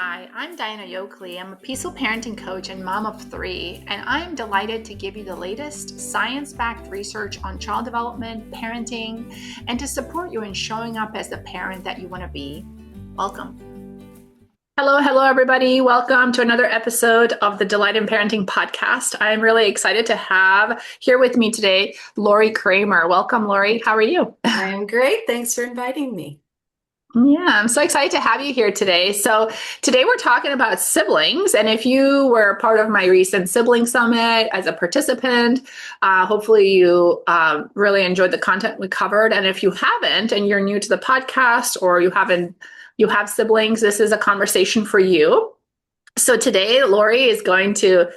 Hi, I'm Dajana Yoakley. I'm a peaceful parenting coach and mom of three, and I'm delighted to give you the latest science-backed research on child development, parenting, and to support you in showing up as the parent that you want to be. Welcome. Hello, everybody. Welcome to another episode of the Delight in Parenting podcast. I'm really excited to have here with me today, Laurie Kramer. Welcome, Laurie. How are you? I'm great. Thanks for inviting me. Yeah, I'm so excited to have you here today. So today we're talking about siblings. And if you were part of my recent sibling summit as a participant, hopefully you really enjoyed the content we covered. And if you haven't, and you're new to the podcast or you have siblings, this is a conversation for you. So today, Laurie is going to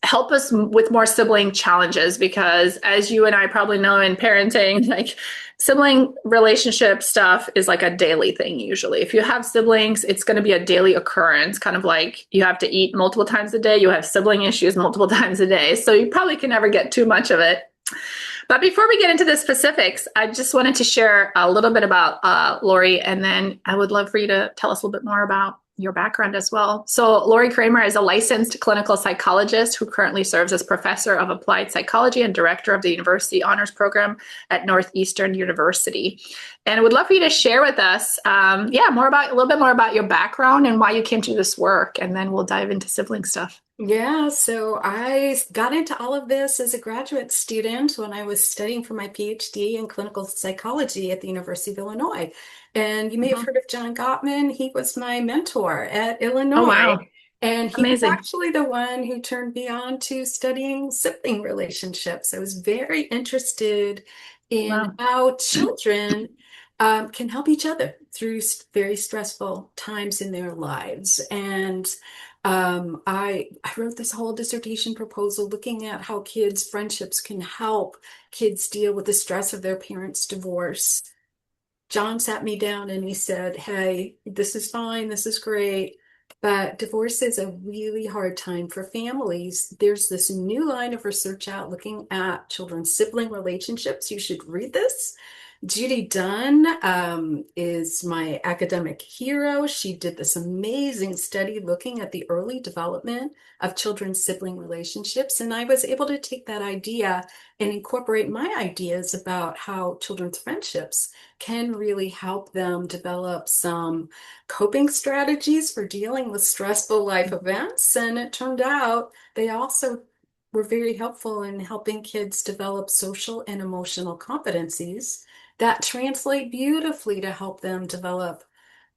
help us with more sibling challenges because, as you and I probably know in parenting, like sibling relationship stuff is like a daily thing usually. If you have siblings, it's going to be a daily occurrence, kind of like you have to eat multiple times a day, you have sibling issues multiple times a day. So you probably can never get too much of it. But before we get into the specifics, I just wanted to share a little bit about Laurie, and then I would love for you to tell us a little bit more about your background as well. So Laurie Kramer is a licensed clinical psychologist who currently serves as professor of applied psychology and director of the University Honors Program at Northeastern University. And I would love for you to share with us, a little bit more about your background and why you came to do this work, and then we'll dive into sibling stuff. Yeah, so I got into all of this as a graduate student when I was studying for my PhD in clinical psychology at the University of Illinois. And you may have Mhm. heard of John Gottman. He was my mentor at Oh, Illinois. wow. And he was Amazing. actually the one who turned me on to studying sibling relationships. I was very interested in Wow. how children can help each other through very stressful times in their lives. And I wrote this whole dissertation proposal looking at how kids' friendships can help kids deal with the stress of their parents' divorce. John sat me down and he said, "Hey, this is fine, this is great, but divorce is a really hard time for families. There's this new line of research out looking at children's sibling relationships. You should read this." Judy Dunn is my academic hero. She did this amazing study looking at the early development of children's sibling relationships. And I was able to take that idea and incorporate my ideas about how children's friendships can really help them develop some coping strategies for dealing with stressful life events. And it turned out they also were very helpful in helping kids develop social and emotional competencies that translate beautifully to help them develop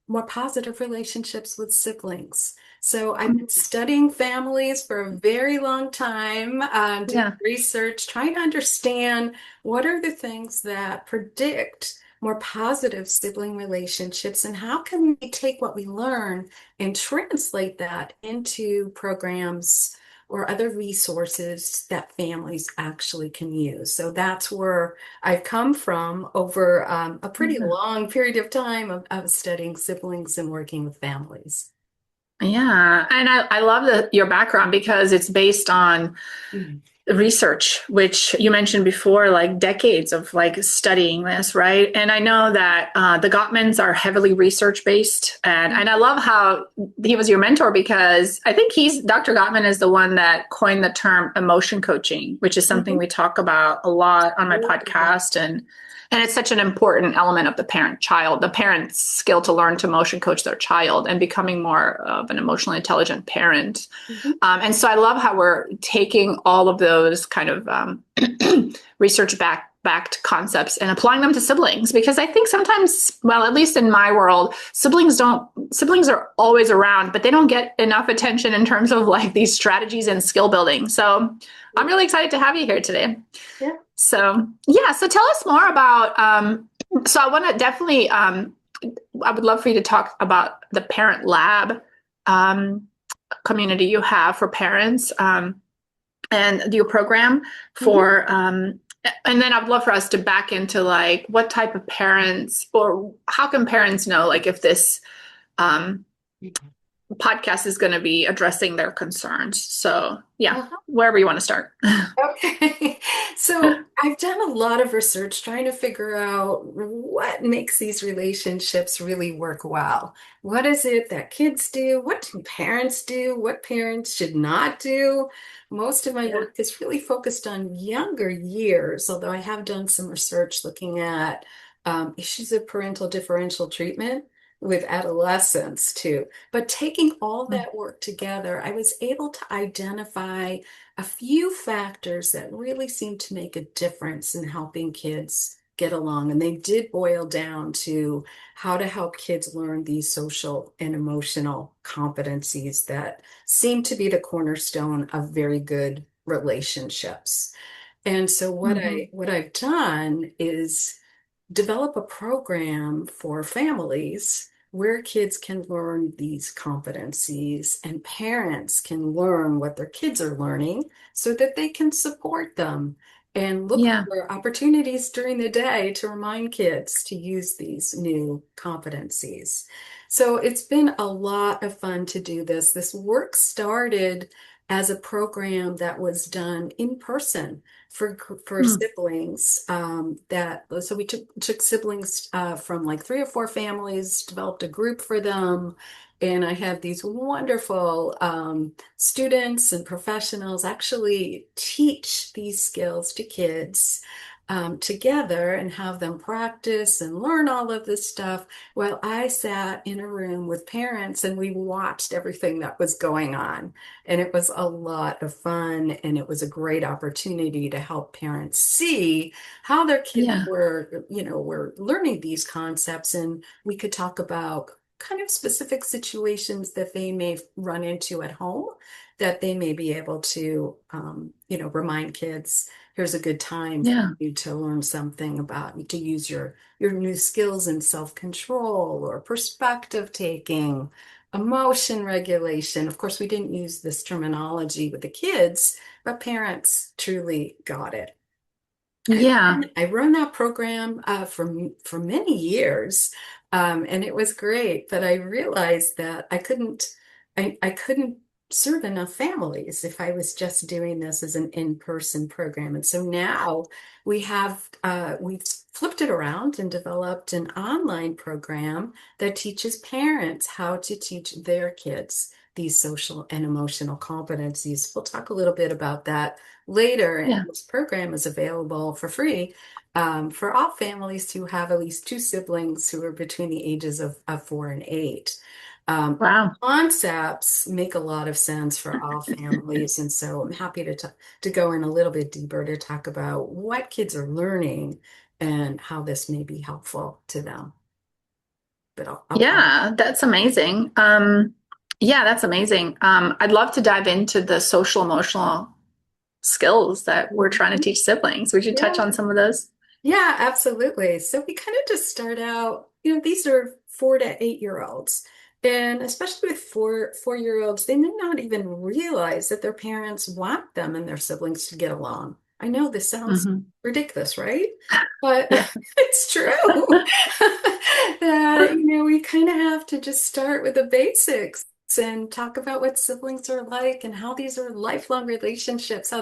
more positive relationships with siblings. So I've been studying families for a very long time, doing Yeah. research, trying to understand what are the things that predict more positive sibling relationships and how can we take what we learn and translate that into programs or other resources that families actually can use. So that's where I've come from over a pretty Yeah. long period of time of studying siblings and working with families. Yeah, and I love your background because it's based on Mhm. research, which you mentioned before, like decades of like studying this, right? And I know that the Gottmans are heavily research based, and I love how he was your mentor because I think Dr. Gottman is the one that coined the term emotion coaching, which is something Mhm. we talk about a lot on my podcast, and it's such an important element of the parent's skill to learn to emotion coach their child and becoming more of an emotionally intelligent parent. Mhm. And so I love how we're taking all of those kind of research backed concepts and applying them to siblings because I think sometimes, well, at least in my world, siblings are always around, but they don't get enough attention in terms of like these strategies and skill building. So I'm really excited to have you here today. Yeah. So yeah, so tell us more about. So I want to definitely. I would love for you to talk about the parent lab um, community you have for parents and your program Mhm. for. And then I'd love for us to back into like what type of parents or how can parents know like if this um, podcast is going to be addressing their concerns. So, yeah, Uh-huh. wherever you want to start. Okay. So I've done a lot of research trying to figure out what makes these relationships really work well. What is it that kids do? What do parents do? What parents should not do? Most of my Yeah. work is really focused on younger years, although I have done some research looking at issues of parental differential treatment with adolescents too. But taking all that work together, I was able to identify a few factors that really seem to make a difference in helping kids get along. And they did boil down to how to help kids learn these social and emotional competencies that seem to be the cornerstone of very good relationships. And so Hmm. what I've done is develop a program for families where kids can learn these competencies and parents can learn what their kids are learning so that they can support them and look Yeah. for opportunities during the day to remind kids to use these new competencies. So it's been a lot of fun to do this. This work started as a program that was done in person for Mm. siblings that so we took siblings from like three or four families, developed a group for them, and I had these wonderful students and professionals actually teach these skills to kids together and have them practice and learn all of this stuff while I sat in a room with parents and we watched everything that was going on. And it was a lot of fun, and it was a great opportunity to help parents see how their kids Yeah. were learning these concepts. And we could talk about kind of specific situations that they may run into at home that they may be able to, remind kids, here's a good time for Yeah. you to learn something about, to use your new skills in self-control or perspective taking, emotion regulation. Of course, we didn't use this terminology with the kids, but parents truly got it. Yeah. I run that program for many years, and it was great. But I realized that I couldn't serve enough families if I was just doing this as an in-person program. And so now we've flipped it around and developed an online program that teaches parents how to teach their kids these social and emotional competencies. We'll talk a little bit about that later, and Yeah. this program is available for free for all families who have at least two siblings who are between the ages of 4 and 8. Wow. Concepts make a lot of sense for all families, and so I'm happy to go in a little bit deeper to talk about what kids are learning and how this may be helpful to them. But I'll pause. Yeah, that's amazing. Yeah, that's amazing. I'd love to dive into the social emotional skills that we're trying to Mhm. teach siblings. Would you touch Yeah. on some of those? Yeah, absolutely. So we kind of just start out, these are 4 to 8 year olds. And especially with four-year olds, they may not even realize that their parents want them and their siblings to get along. I know this sounds Hmm. ridiculous, right? But Yeah. it's true that, we kind of have to just start with the basics and talk about what siblings are like and how these are lifelong relationships,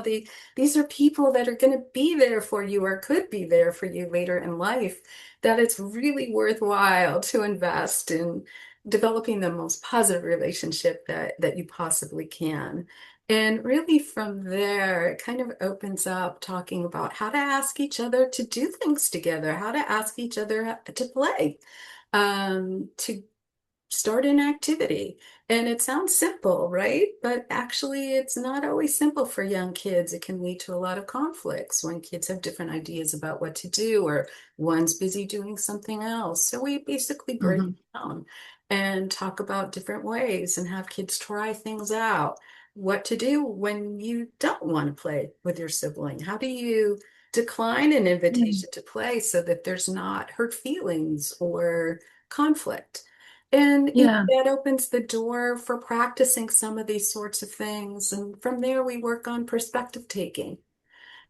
these are people that are going to be there for you or could be there for you later in life, that it's really worthwhile to invest in developing the most positive relationship that you possibly can. And really from there, it kind of opens up talking about how to ask each other to do things together, how to ask each other to play, to start an activity. And it sounds simple, right? But actually, it's not always simple for young kids. It can lead to a lot of conflicts when kids have different ideas about what to do, or one's busy doing something else. So we basically break it Hmm. down and talk about different ways and have kids try things out. What to do when you don't want to play with your sibling? How do you decline an invitation to play so that there's not hurt feelings or conflict? And Yeah. that opens the door for practicing some of these sorts of things. And from there, we work on perspective taking.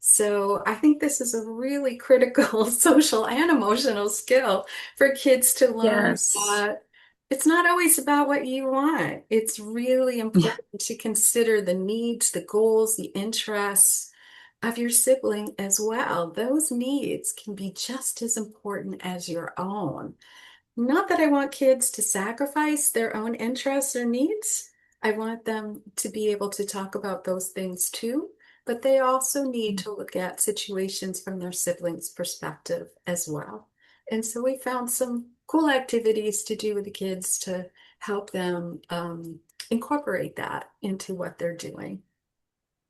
So I think this is a really critical social and emotional skill for kids to learn Yes. It's not always about what you want. It's really Yeah. important to consider the needs, the goals, the interests of your sibling as well. Those needs can be just as important as your own. Not that I want kids to sacrifice their own interests or needs. I want them to be able to talk about those things too, but they also need to look at situations from their siblings' perspective as well. And so we found some cool activities to do with the kids to help them incorporate that into what they're doing.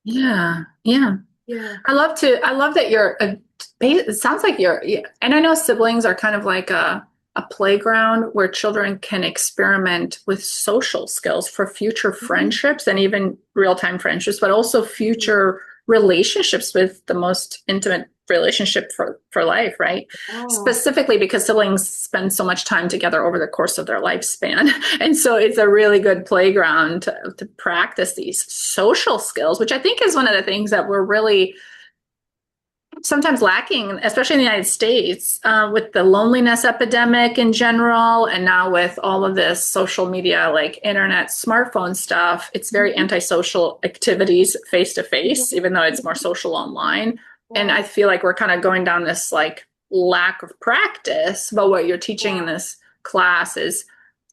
Yeah. Yeah. Yeah. I love that it sounds like yeah, and I know siblings are kind of like a playground where children can experiment with social skills for future Mhm. friendships and even real-time friendships, but also future relationships with the most intimate relationship for life, right? Oh, Specifically because siblings spend so much time together over the course of their lifespan. And so it's a really good playground to practice these social skills, which I think is one of the things that we're really sometimes lacking, especially in the United States, with the loneliness epidemic in general, and now with all of this social media, like internet, smartphone stuff. It's very mhm. antisocial activities face to face, even though it's more social online. And I Wow. feel like we're kind of going down this like lack of practice. But what you're teaching in Yeah. this class is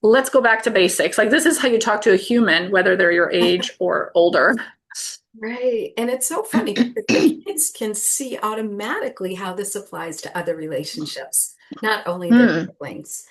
let's go back to basics. Like this is how you talk to a human, whether they're your age or older. Right. And it's so funny because the kids can see automatically how this applies to other relationships, not only their Hmm. siblings.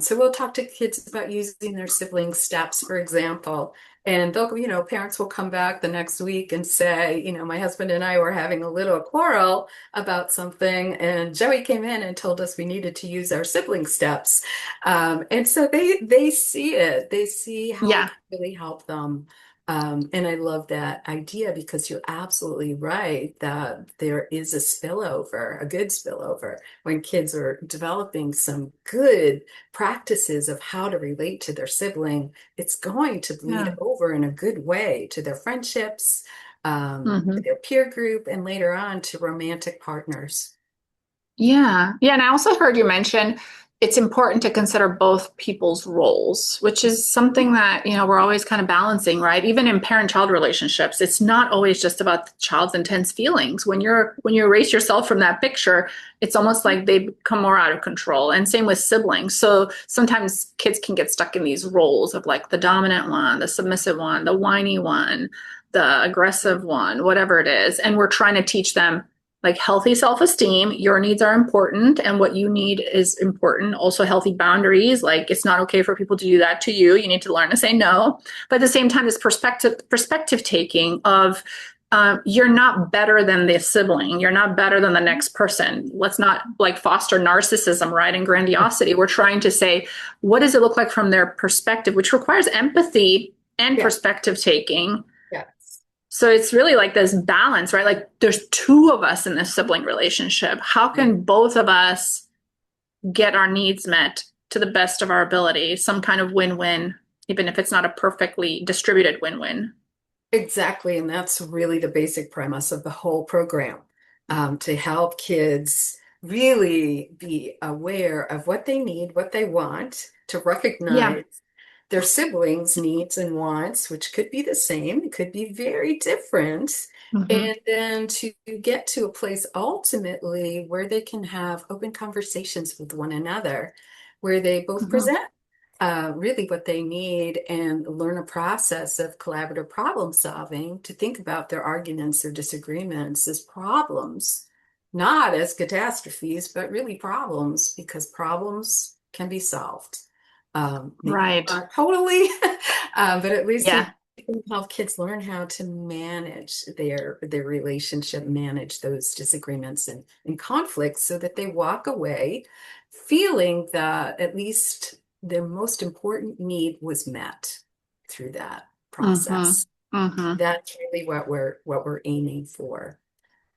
So we'll talk to kids about using their siblings' steps, for example. And they'll, parents will come back the next week and say, my husband and I were having a little quarrel about something, and Joey came in and told us we needed to use our sibling steps. And so they see it. They see how it Yeah. can really help them. And I love that idea because you're absolutely right that there is a spillover, a good spillover, when kids are developing some good practices of how to relate to their sibling. It's going to bleed Yeah. over in a good way to their friendships, to Hmm. their peer group, and later on to romantic partners. Yeah. Yeah. And I also heard you mention it's important to consider both people's roles, which is something that, we're always kind of balancing, right? Even in parent-child relationships, it's not always just about the child's intense feelings. When you erase yourself from that picture, it's almost like they become more out of control. And same with siblings. So sometimes kids can get stuck in these roles of like the dominant one, the submissive one, the whiny one, the aggressive one, whatever it is. And we're trying to teach them like healthy self-esteem. Your needs are important and what you need is important. Also healthy boundaries, like it's not okay for people to do that to you. You need to learn to say no. But at the same time, this perspective taking of you're not better than the sibling, you're not better than the next person. Let's not like foster narcissism, right, and grandiosity. We're trying to say, what does it look like from their perspective, which requires empathy and Yeah. perspective taking. Yes. So it's really like this balance, right? Like there's two of us in this sibling relationship. How Yeah. can both of us get our needs met to the best of our ability? Some kind of win-win, even if it's not a perfectly distributed win-win. Exactly, and that's really the basic premise of the whole program, to help kids really be aware of what they need, what they want, to Yeah. recognize their siblings' needs and wants, which could be the same, it could be very different, Mm-hmm. and then to get to a place ultimately where they can have open conversations with one another, where they both Mm-hmm. present really what they need and learn a process of collaborative problem solving to think about their arguments or disagreements as problems, not as catastrophes, but really problems because problems can be solved. Maybe Right. not totally, but at least we Yeah. can help kids learn how to manage their relationship, manage those disagreements and conflicts so that they walk away feeling that at least their most important need was met through that Mm-hmm. process. Mm-hmm. That's really what we're aiming for.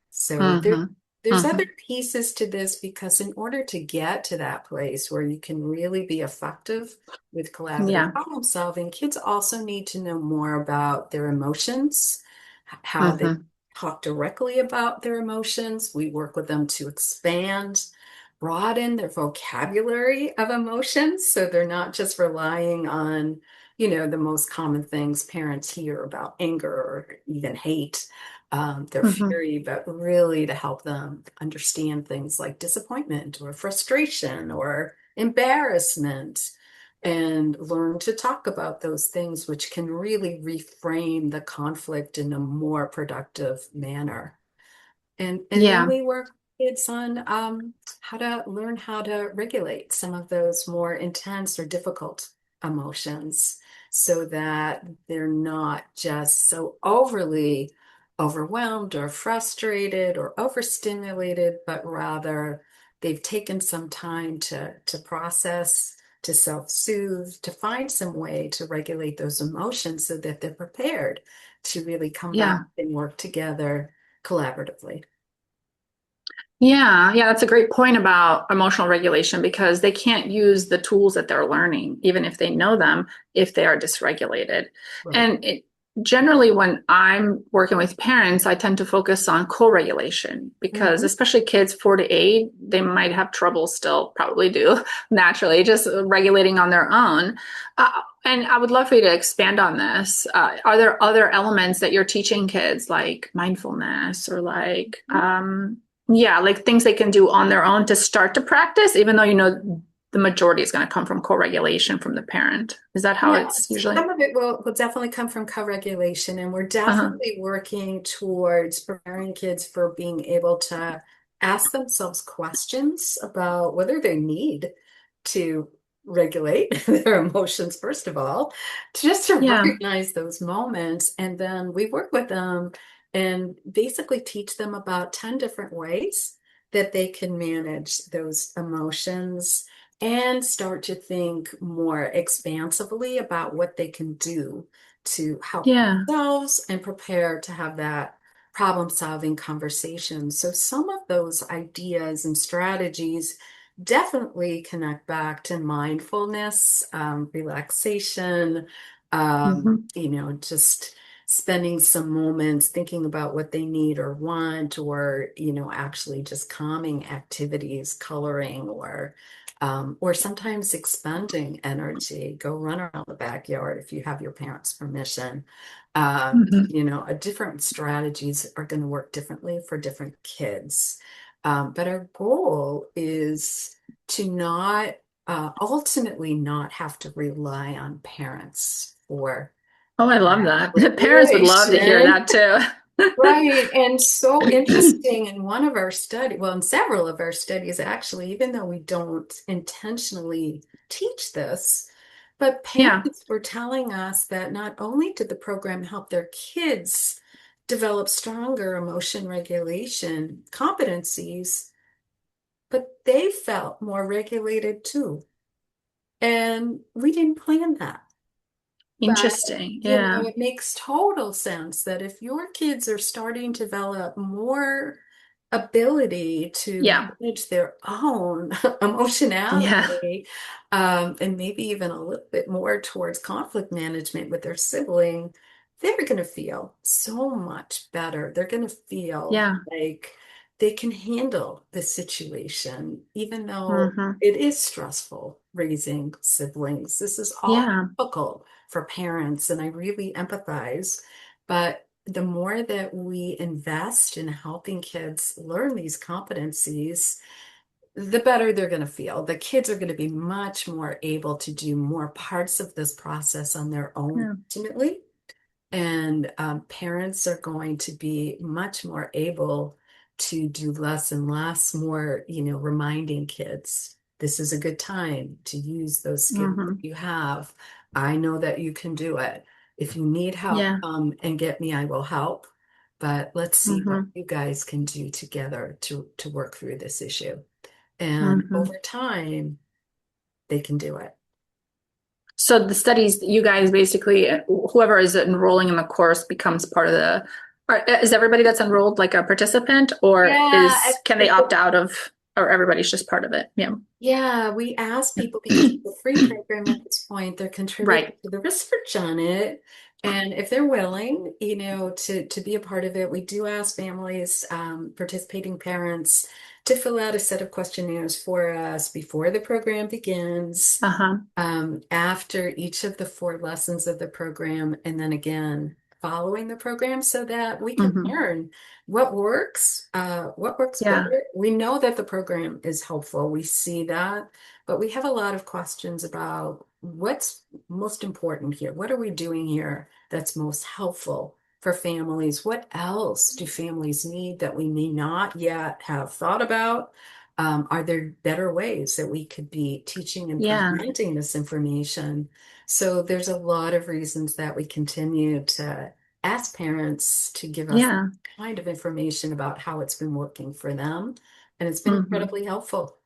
So Mm-hmm. there's Mm-hmm. other pieces to this because in order to get to that place where you can really be effective with collaborative Yeah. problem solving, kids also need to know more about their emotions, how they Mm-hmm. talk directly about their emotions. We work with them to expand broaden their vocabulary of emotions so they're not just relying on, the most common things parents hear about anger or even hate, their Hmm. fury, but really to help them understand things like disappointment or frustration or embarrassment and learn to talk about those things, which can really reframe the conflict in a more productive manner. And then Yeah. we work with kids on how to learn how to regulate some of those more intense or difficult emotions so that they're not just so overly overwhelmed or frustrated or overstimulated, but rather they've taken some time to process, to self-soothe, to find some way to regulate those emotions so that they're prepared to really come back Yeah. and work together collaboratively. Yeah, yeah, that's a great point about emotional regulation because they can't use the tools that they're learning, even if they know them, if they are dysregulated. Right. And generally, when I'm working with parents, I tend to focus on co-regulation because, Hmm. especially kids 4 to 8, they might have trouble still, probably do naturally, just regulating on their own. And I would love for you to expand on this. Are there other elements that you're teaching kids, like mindfulness or like, yeah, like things they can do on their own to start to practice, even though the majority is going to come from co-regulation from the parent. Is that how Yeah, it's usually? some of it will definitely come from co-regulation, and we're Uh-huh. definitely working towards preparing kids for being able to ask themselves questions about whether they need to regulate their emotions, first of all, just to Yeah, recognize those moments. And then we work with them and basically teach them about 10 different ways that they can manage those emotions and start to think more expansively about what they can do to help yeah, themselves and prepare to have that problem-solving conversation. So some of those ideas and strategies definitely connect back to mindfulness, relaxation, hmm, just spending some moments thinking about what they need or want, or, actually just calming activities, coloring, or sometimes expending energy. Go run around the backyard if you have your parents' permission. hmm. Different strategies are going to work differently for different kids. But our goal is to not ultimately not have to rely on parents for Oh, I love that that. The parents would love to hear regulation. that too. Right. And so interesting in one of our studies, well, in several of our studies, actually, even though we don't intentionally teach this, but Yeah, parents were telling us that not only did the program help their kids develop stronger emotion regulation competencies, but they felt more regulated too. And we didn't plan that. But, interesting. Yeah, it makes total sense that if your kids are starting to develop more ability to yeah, manage their own yeah, emotionality, and maybe even a little bit more towards conflict management with their sibling, they're going to feel so much better. They're going to feel yeah, like they can handle the situation, even though hmm, it is stressful raising siblings. This is all yeah, difficult for parents, and I really empathize. But the more that we invest in helping kids learn these competencies, the better they're going to feel. The kids are going to be much more able to do more parts of this process on their own yeah, ultimately. And parents are going to be much more able to do less and less, more, reminding kids, this is a good time to use those skills that hmm, you have. I know that you can do it. If you need help, yeah, and get me, I will help. But let's see what hmm, you guys can do together to work through this issue. And hmm. over time, they can do it. So the studies, you guys basically, whoever is enrolling in the course becomes part of is everybody that's enrolled like a participant, or Yeah, can they opt out of, or everybody's just part of it? Yeah. yeah, we ask people because it's a free program at this point. They're contributing Right. to the research on it. And if they're willing, to be a part of it, we do ask families, participating parents, to fill out a set of questionnaires for us before the program begins, Uh-huh. after each of the 4 lessons of the program, and then again following the program so that we can Hmm. learn what works Yeah. better. We know that the program is helpful. We see that, but we have a lot of questions about what's most important here. What are we doing here that's most helpful for families? What else do families need that we may not yet have thought about? Are there better ways that we could be teaching and Yeah. presenting this information? So there's a lot of reasons that we continue to ask parents to give us Yeah. kind of information about how it's been working for them. And it's been Hmm. incredibly helpful.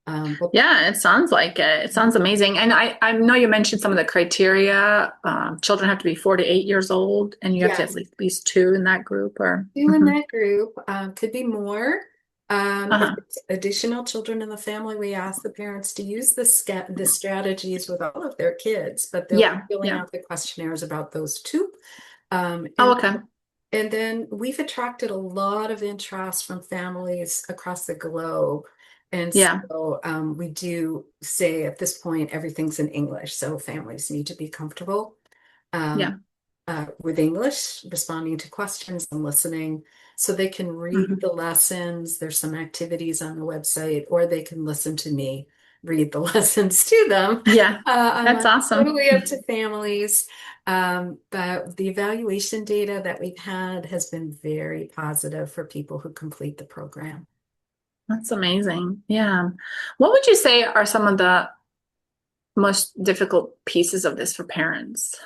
But Yeah, it sounds like it. It sounds amazing. And I know you mentioned some of the criteria. Children have to be 4 to 8 years old, and you have to have yes, at least two in that group, or two in that group, could be more. If uh-huh. it's additional children in the family, we ask the parents to use the strategies with all of their kids, but they'll be Yeah. filling Yeah. out the questionnaires about those two. Um, Oh, and okay. and then we've attracted a lot of interest from families across the globe. And Yeah. so we do say at this point, everything's in English. So families need to be comfortable. Um, Yeah. with English, responding to questions and listening. So they can read Hmm. the lessons. There's some activities on the website, or they can listen to me read the lessons to them Yeah. That's online. awesome. Totally up to families. But the evaluation data that we've had has been very positive for people who complete the program. That's amazing. Yeah. What would you say are some of the most difficult pieces of this for parents?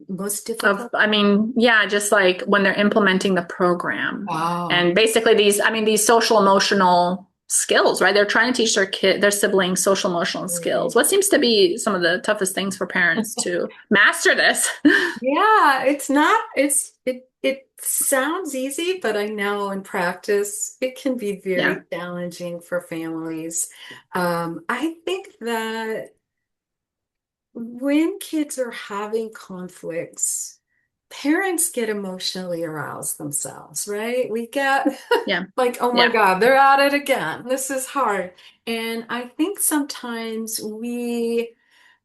Most difficult? I mean, yeah, just like when they're implementing the program Oh, and basically these social emotional skills, right? They're trying to teach their siblings social emotional skills. right. What seems to be some of the toughest things for parents to master this? Yeah, it's not, it sounds easy, but I know in practice it can be Yeah. very challenging for families. I think that when kids are having conflicts, parents get emotionally aroused themselves, right? We get Yeah. like, oh my Yeah. God, they're at it again. This is hard. And I think sometimes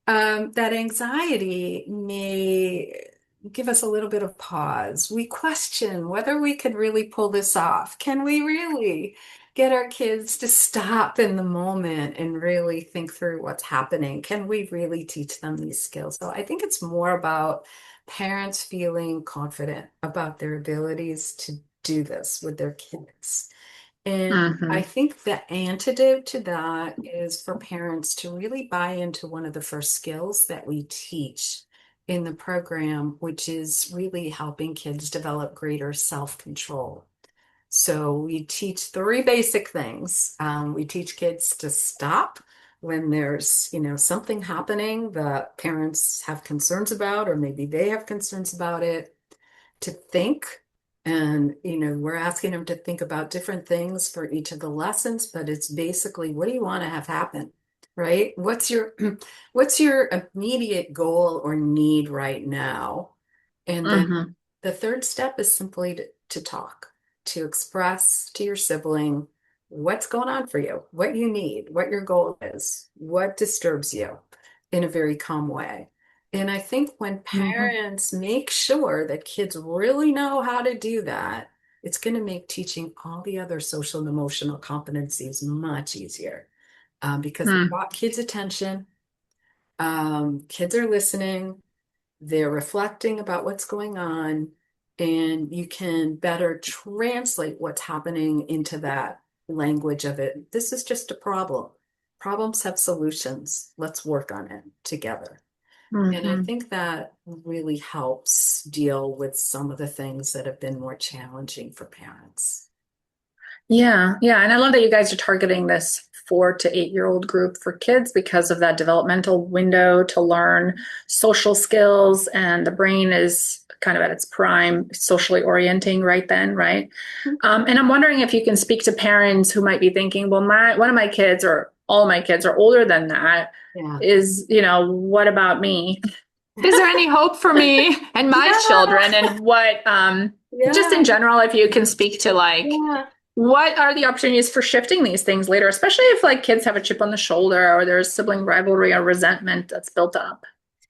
that anxiety may give us a little bit of pause. We question whether we could really pull this off. Can we really get our kids to stop in the moment and really think through what's happening? Can we really teach them these skills? So I think it's more about parents feeling confident about their abilities to do this with their kids. And I Hmm. think the antidote to that is for parents to really buy into one of the first skills that we teach in the program, which is really helping kids develop greater self-control. So we teach 3 basic things. We teach kids to stop when there's, something happening that parents have concerns about, or maybe they have concerns about it, to think. And, we're asking them to think about different things for each of the lessons, but it's basically, what do you want to have happen? Right? What's your immediate goal or need right now? And then Hmm. the third step is simply to talk, to express to your sibling what's going on for you, what you need, what your goal is, what disturbs you in a very calm way. And I think when Hmm. parents make sure that kids really know how to do that, it's going to make teaching all the other social and emotional competencies much easier, because they've Hmm. got kids' attention. Kids are listening, they're reflecting about what's going on, and you can better translate what's happening into that language of it. This is just a problem. Problems have solutions. Let's work on it together. And I Hmm. think that really helps deal with some of the things that have been more challenging for parents. Yeah, yeah. And I love that you guys are targeting this 4 to 8 year old group for kids because of that developmental window to learn social skills. And the brain is kind of at its prime, socially orienting right then, right? And I'm wondering if you can speak to parents who might be thinking, well, one of my kids or all my kids are older than that. Yeah. Is, what about me? is there any hope for me and my children? Yeah, And what, just yeah, in general, if you can speak to like, yeah. what are the opportunities for shifting these things later, especially if like kids have a chip on the shoulder or there's sibling rivalry or resentment that's built up?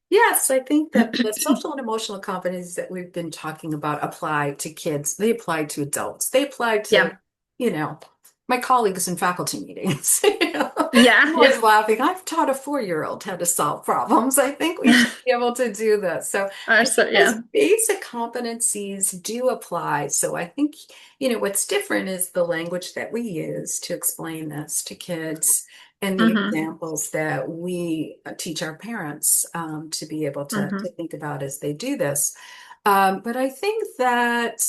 Yes, I think that the social and emotional competencies that we've been talking about apply to kids. They apply to adults. They apply to, Yeah. you know, my colleagues in faculty meetings. I'm Yeah. Yeah. always laughing. I've taught a 4-year-old how to solve problems. I think we should be able to do this. So I So, think those yeah. basic competencies do apply. So I think, what's different is the language that we use to explain this to kids and the Hmm. examples that we teach our parents to be able to Hmm. think about as they do this. But I think that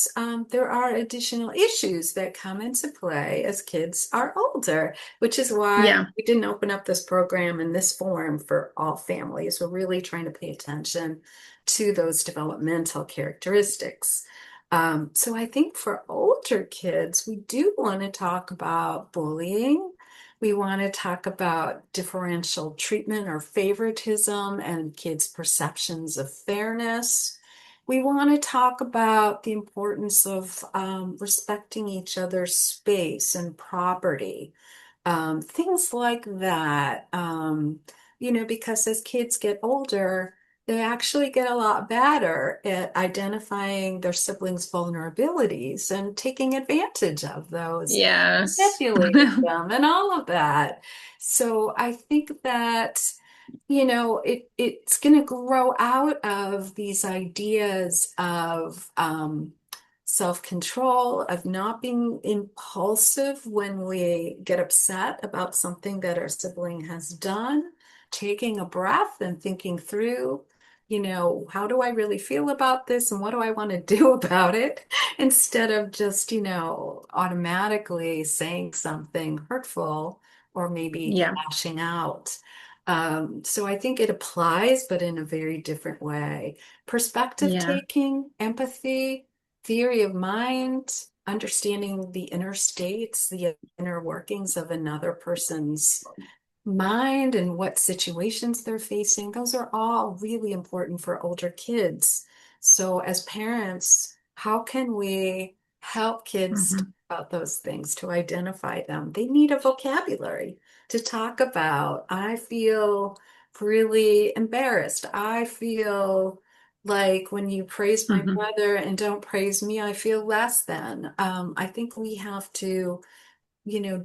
there are additional issues that come into play as kids are older, which is why Yeah. we didn't open up this program in this form for all families. We're really trying to pay attention to those developmental characteristics. So I think for older kids, we do want to talk about bullying. We want to talk about differential treatment or favoritism and kids' perceptions of fairness. We want to talk about the importance of respecting each other's space and property, things like that. Because as kids get older, they actually get a lot better at identifying their siblings' vulnerabilities and taking advantage of those, Yes. manipulating them, and all of that. So I think that it's going to grow out of these ideas of self-control, of not being impulsive when we get upset about something that our sibling has done, taking a breath and thinking through, how do I really feel about this and what do I want to do about it? Instead of just, automatically saying something hurtful or maybe Yeah. lashing out. So I think it applies, but in a very different way. Perspective Yeah. taking, empathy, theory of mind, understanding the inner states, the inner workings of another person's mind and what situations they're facing. Those are all really important for older kids. So, as parents, how can we help kids talk Hmm. about those things to identify them? They need a vocabulary to talk about. I feel really embarrassed. I feel like when you praise my Hmm. brother and don't praise me, I feel less than. I think we have to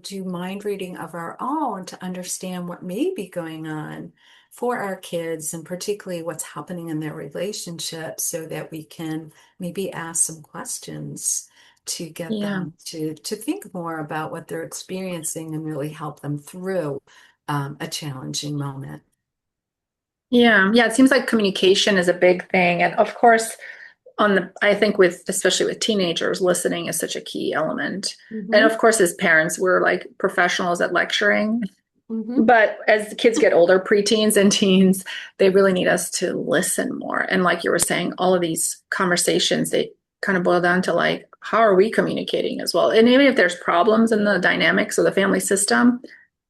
do mind reading of our own to understand what may be going on for our kids and particularly what's happening in their relationship so that we can maybe ask some questions to get Yeah. them to think more about what they're experiencing and really help them through a challenging moment. Yeah. Yeah. It seems like communication is a big thing. And of course, I think with, especially with teenagers, listening is such a key element. And Hmm. of course, as parents, we're like professionals at lecturing. Hmm. But as the kids get older, preteens and teens, they really need us to listen more. And like you were saying, all of these conversations, they kind of boil down to like, how are we communicating as well? And even if there's problems in the dynamics of the family system,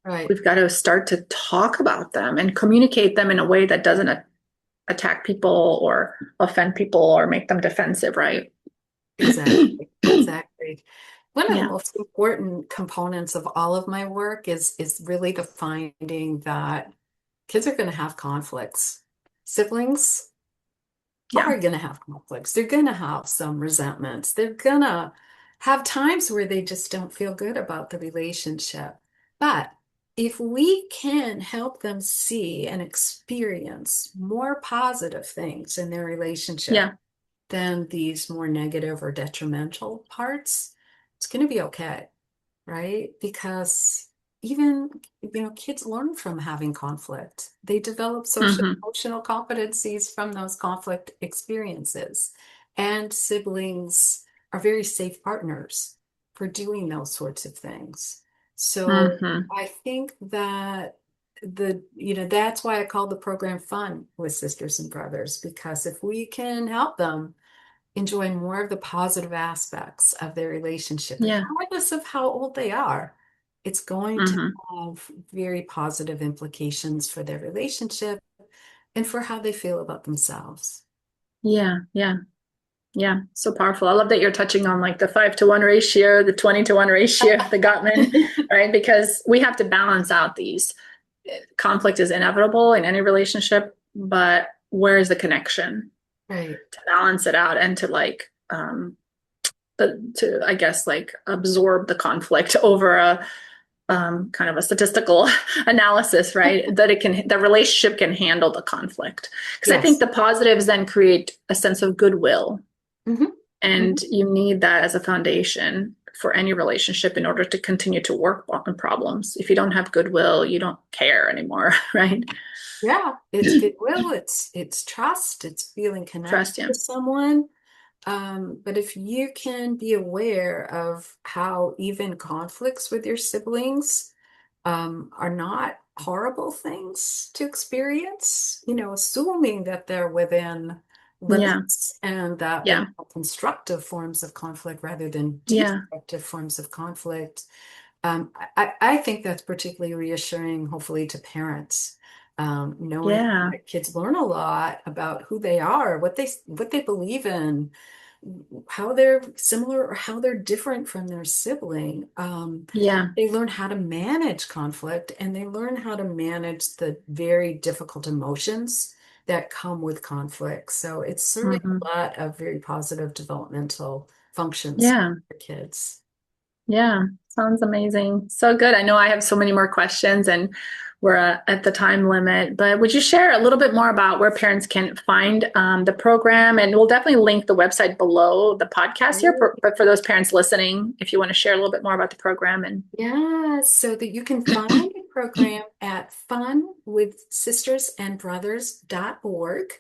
Right. we've got to start to talk about them and communicate them in a way that doesn't attack people or offend people or make them defensive, right? Exactly. Exactly. One of the Yeah. most important components of all of my work is really the finding that kids are going to have conflicts. Siblings Yeah. are going to have conflicts. They're going to have some resentments. They're going to have times where they just don't feel good about the relationship. But if we can help them see and experience more positive things in their relationship Yeah. than these more negative or detrimental parts, it's going to be okay, right? Because even, kids learn from having conflict. They develop social Hmm. emotional competencies from those conflict experiences. And siblings are very safe partners for doing those sorts of things. So Hmm. I think that that's why I called the program Fun with Sisters and Brothers, because if we can help them enjoy more of the positive aspects of their relationship, Yeah. regardless of how old they are. It's going to Hmm. have very positive implications for their relationship, and for how they feel about themselves. Yeah, yeah, yeah. So powerful. I love that you're touching on like the 5-to-1 ratio, the 20-to-1 ratio, the Gottman, right? Because we have to balance out these. Conflict is inevitable in any relationship, but where is the connection Right. to balance it out and to like to I guess like absorb the conflict over a kind of a statistical analysis, right? That it can, the relationship can handle the conflict. Because I think Yes. the positives then create a sense of goodwill, Hmm. and Hmm. you need that as a foundation for any relationship in order to continue to work on problems. If you don't have goodwill, you don't care anymore, right? Yeah, it's goodwill, it's trust, it's feeling connected Trust, yeah. to someone. But if you can be aware of how even conflicts with your siblings are not horrible things to experience, assuming that they're within Yeah, limits and that they're yeah, constructive forms of conflict rather than yeah, destructive forms of conflict. I think that's particularly reassuring, hopefully, to parents, knowing yeah, that kids learn a lot about who they are, what they believe in, how they're similar or how they're different from their sibling. yeah. They learn how to manage conflict and they learn how to manage the very difficult emotions that come with conflict. So it's serving Hmm. a lot of very positive developmental functions Yeah. for kids. Yeah, sounds amazing. So good. I know I have so many more questions and we're at the time limit, but would you share a little bit more about where parents can find the program? And we'll definitely link the website below the podcast here, but for those parents listening, if you want to share a little bit more about the program and Yeah, so that you can find the program at funwithsistersandbrothers.org.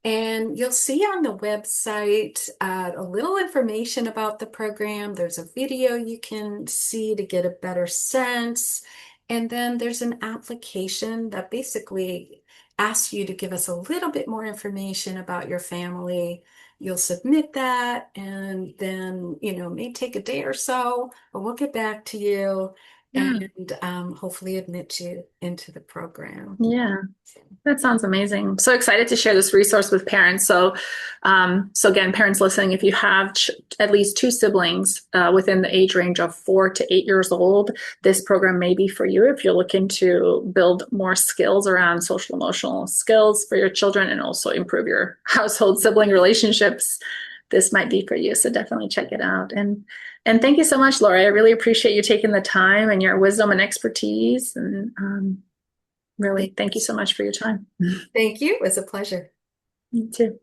And you'll see on the website a little information about the program. There's a video you can see to get a better sense. And then there's an application that basically asks you to give us a little bit more information about your family. You'll submit that, and then, it may take a day or so, but we'll get back to you yeah, and hopefully admit you into the program. yeah. That sounds amazing. So excited to share this resource with parents. So again, parents listening, if you have at least two siblings within the age range of 4 to 8 years old, this program may be for you if you're looking to build more skills around social emotional skills for your children and also improve your household sibling relationships. This might be for you. So definitely check it out. And thank you so much, Laurie. I really appreciate you taking the time and your wisdom and expertise. And really, thank you so much for your time. Thank you. It was a pleasure. You too.